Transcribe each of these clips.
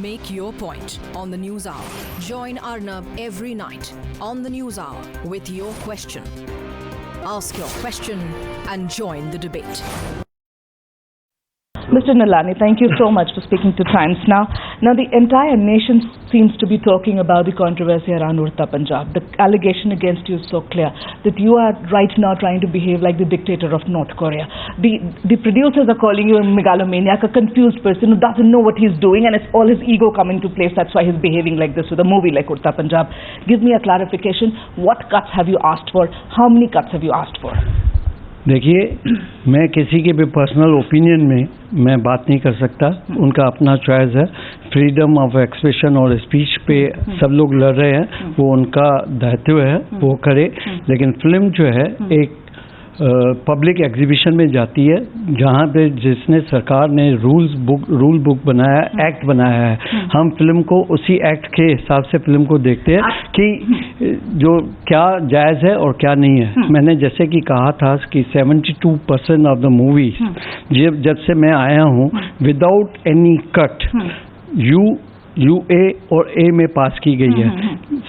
Make your point on the News Hour. Join Arnab every night on the News Hour with your question. Ask your question and join the debate. Mr. Nilani, thank you so much for speaking to Times Now. Now, the entire nation seems to be talking about the controversy around Udta Punjab. The allegation against you is so clear that you are right now trying to behave like the dictator of North Korea. The producers are calling you a megalomaniac, a confused person who doesn't know what he's doing, and it's all his ego coming to place. That's why he's behaving like this with a movie like Udta Punjab. Give me a clarification. What cuts have you asked for? How many cuts have you asked for? देखिए, मैं किसी के भी personal opinion में मैं बात नहीं कर सकता. उनका अपना चॉइस है. फ्रीडम ऑफ एक्सप्रेशन और स्पीच पे सब लोग लड़ रहे हैं, वो उनका दायित्व है, वो करे. लेकिन फिल्म जो है एक पब्लिक एग्जीबिशन में जाती है जहाँ पे जिसने सरकार ने रूल बुक बनाया, एक्ट बनाया है. हम फिल्म को उसी एक्ट के हिसाब से फिल्म को देखते हैं कि जो क्या जायज़ है और क्या नहीं है. मैंने जैसे कि कहा था कि 72% ऑफ द मूवी जब से मैं आया हूँ विदाउट एनी कट UA और A में पास की गई है.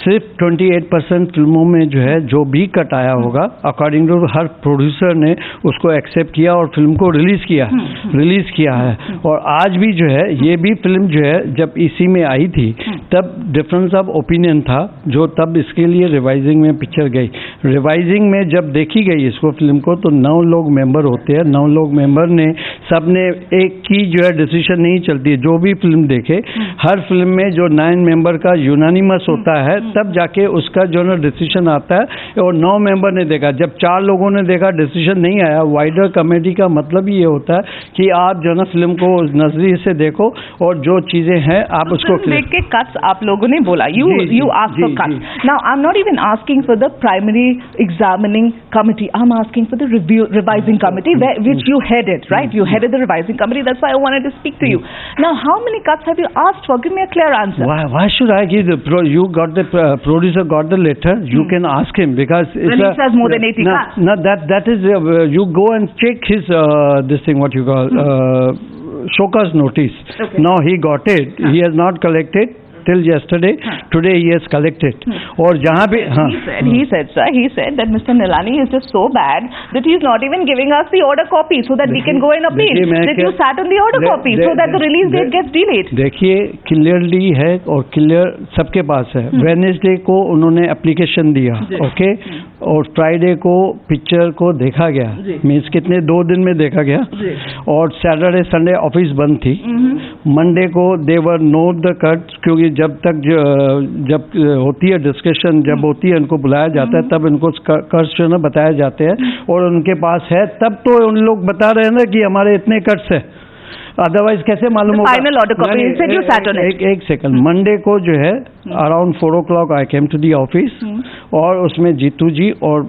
सिर्फ 28% फिल्मों में जो है जो भी कट आया होगा अकॉर्डिंग टू हर प्रोड्यूसर ने उसको एक्सेप्ट किया और फिल्म को रिलीज़ किया है. और आज भी जो है ये भी फिल्म जो है जब इसी में आई थी तब डिफरेंस ऑफ ओपिनियन था जो तब इसके लिए रिवाइजिंग में पिक्चर गई. रिवाइजिंग में जब देखी गई इसको फिल्म को तो 9 लोग मेंबर होते हैं. 9 लोग मेंबर ने सब ने एक की जो है डिसीजन नहीं चलती है. जो भी फिल्म देखे हर फिल्म में जो 9 मेंबर का यूनानिमस होता है तब जाके उसका जो है डिसीजन आता है. और 9 मेंबर ने देखा. जब 4 लोगों ने देखा डिसीजन नहीं आया. वाइडर कमेटी का मतलब ये होता है कि आप जो है फिल्म को नजरिए से देखो और जो चीजें हैं आप उसको देख के कट्स आप लोगों ने बोला. You asked for cuts. Now I'm not even asking for the primary examining committee. I'm asking for the revising committee which you headed, right? You headed the revising committee. That's why I wanted to speak to you. Now, how many cuts have you asked for? Give me a clear answer. Why should I give you got the producer got the letter. You can ask him because when he says more than 80 cuts. No, that is you go and check his this thing what you call show cause notice. Okay. Now he got it. He has not collected till yesterday. Today he has collected. और जहाँ पे he said that Mr. Nilani is just so bad that he is not even giving us the order copy so that we can go and appeal. That you sat on the order copy so that the release date gets delayed. देखिए clearly है और clear सबके पास है. Wednesday को उन्होंने application दिया. Okay. और Friday को पिक्चर को देखा गया. मीन्स कितने 2 दिन में देखा गया. और सैटरडे संडे ऑफिस बंद थी. मंडे को देवर नोट द कट क्योंकि जब होती है डिस्कशन जब होती है उनको बुलाया जाता है तब इनको कर्ज जो है बताए जाते हैं और उनके पास है तब तो उन लोग बता रहे हैं ना कि हमारे इतने कर्ज है. अदरवाइज कैसे मालूम होगा. Final order copy. एक सेकंड. मंडे को जो है around 4 o'clock I came to the office और उसमें जीतू जी और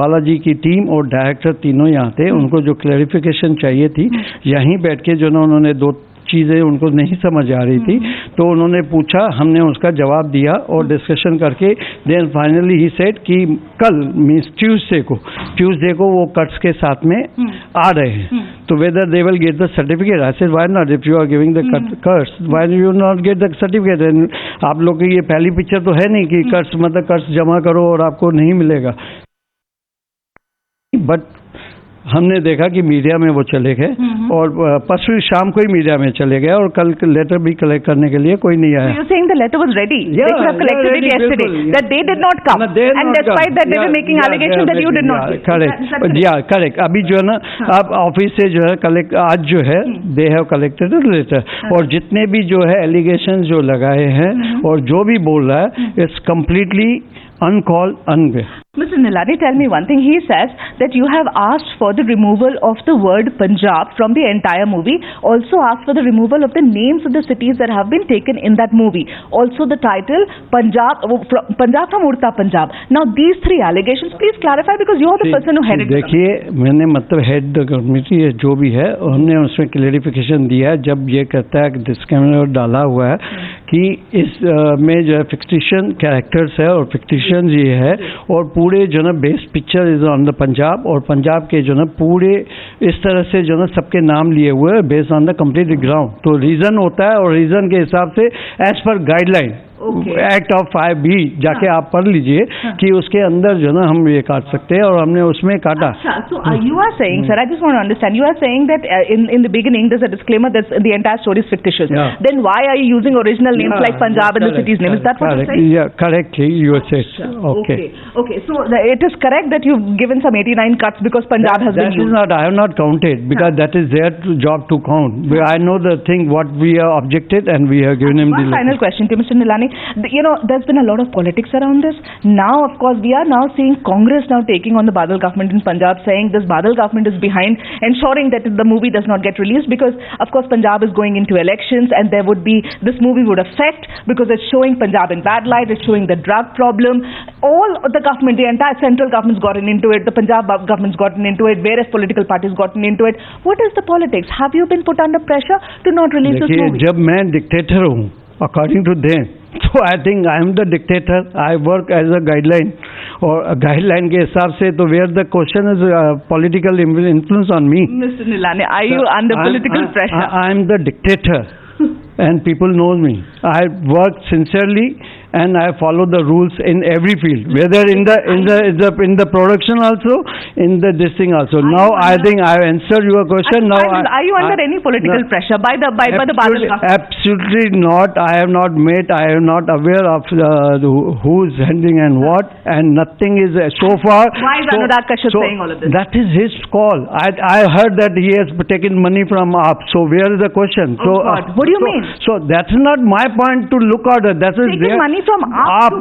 बालाजी की टीम और डायरेक्टर तीनों यहाँ थे. उनको जो क्लैरिफिकेशन चाहिए थी यहीं बैठ के जो ना उन्होंने 2 चीज़ें उनको नहीं समझ आ रही थी तो उन्होंने पूछा. हमने उसका जवाब दिया और डिस्कशन करके देन फाइनली ही सेड कि कल मीन्स ट्यूसडे को वो कट्स के साथ में आ रहे हैं. तो whether they will get the certificate. I said why not if you are giving the cuts why you not get the certificate. आप लोग की ये पहली पिक्चर तो है नहीं कि कट्स मतलब कट्स जमा करो और आपको नहीं मिलेगा. बट हमने देखा कि मीडिया में वो चले गए और परसों शाम को ही मीडिया में चले गए और कल लेटर भी कलेक्ट करने के लिए कोई नहीं आया. So you're saying the letter was ready? They could have collected it yesterday. That they did not come. And despite that they were making allegations that you did not. Correct. अभी जो है ना आप ऑफिस से जो है collect आज जो है they have collected a letter. और जितने भी जो है एलिगेशन जो लगाए हैं और जो भी बोल रहा है it's completely uncalled, unaware. Mr. Nilani, tell me one thing. He says that you have asked for the removal of the word Punjab from the entire movie. Also asked for the removal of the names of the cities that have been taken in that movie. Also the title Punjab from Udta Punjab. Now these 3 allegations, please clarify because you are the person who headed it. देखिए मैंने मतलब head the committee जो भी है हमने उसमें clarification दिया. जब ये कहता है कि डिस्क्लेमर डाला हुआ है कि इस में जो है फिक्टिशन कैरेक्टर्स है और फिक्टिशन ये है और पूरे जो ना best picture is on the Punjab और पंजाब के जो ना पूरे इस तरह से जो ना सबके नाम लिए हुए हैं based on the complete ground. तो रीज़न होता है और रीज़न के हिसाब से as per guideline act of 5B जाके आप पढ़ लीजिए कि उसके अंदर जो ना हम ये काट सकते हैं और हमने उसमें काटा। So you are saying, sir, I just want to understand. You are saying that in the beginning there's a disclaimer that the entire story is fictitious. Yeah. Then why are you using original names like Punjab and the city's name? Is that what you're saying? Yeah, correctly. You said okay. Okay. So it is correct that you've given some 89 cuts because Punjab has been That is used. not. I have not counted because that is their job to count. I know the thing what we have objected and we have given him the. One final question to Mr. Nilani. You know, there's been a lot of politics around this. Now, of course, we are now seeing Congress now taking on the Badal government in Punjab, saying this Badal government is behind ensuring that the movie does not get released because, of course, Punjab is going into elections and there would be, this movie would affect because it's showing Punjab in bad light, it's showing the drug problem. All the government, the entire central government's gotten into it, the Punjab government's gotten into it, various political parties gotten into it. What is the politics? Have you been put under pressure to not release this movie? जब मैं dictator हूँ, according to them, so I think I am the dictator. I work as a guideline और guideline के हिसाब से तो where the question is political influence on me. Mr. Nilani, are you under political pressure? I am the dictator and people know me. I work sincerely and I follow the rules in every field, whether in the production also, in the this thing also. Now I think I answered your question. Now are you under any political pressure by the Badal government? Absolutely not. I have not met. I am not aware of who is handling and what, and nothing is so far. Why is Anurag Kashyap saying all of this? That is his call. I heard that he has taken money from AAP. So where is the question? Oh God. What do you mean? So that's not my point to look at it. That is taking money from AAP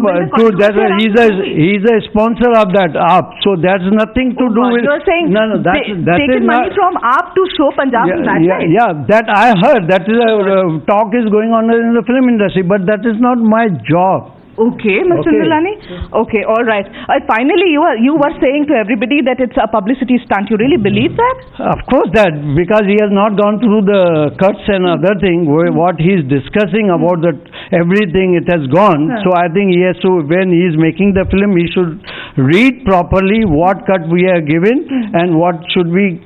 he's a sponsor of that AAP. So that's nothing to do with. You're saying taking money from AAP to show Punjab in bad light? Yeah, that I heard. That is a talk is going on in the film industry, but that is not my job. Okay, Mr. Nilani. Okay, all right. Finally, you were saying to everybody that it's a publicity stunt. You really believe that? Of course, that because he has not gone through the cuts and other thing. What he is discussing about that everything it has gone. So I think he has to, when he is making the film, he should read properly what cut we are given and what should we.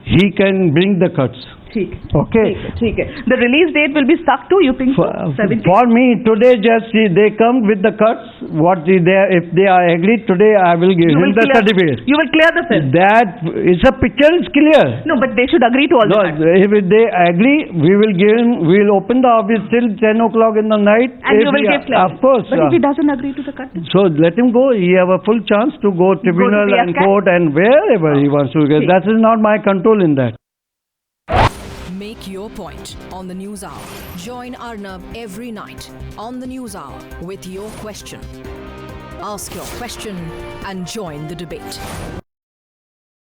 He can bring the cuts. Okay. The release date will be stuck to, you think, 17? For me, today just they come with the cuts. What if they are agreed today, I will give him the certificate. You will clear the film. That is a picture is clear. No, but they should agree to all the cuts. If they agree, we will give him. We will open the office till 10 o'clock in the night. And you will give clearance. Of course. But if he doesn't agree to the cut, so let him go. He have a full chance to go tribunal and court and wherever he wants to go. That is not my control in that. Make your point on the News Hour. Join Arnab every night on the News Hour with your question. Ask your question and join the debate.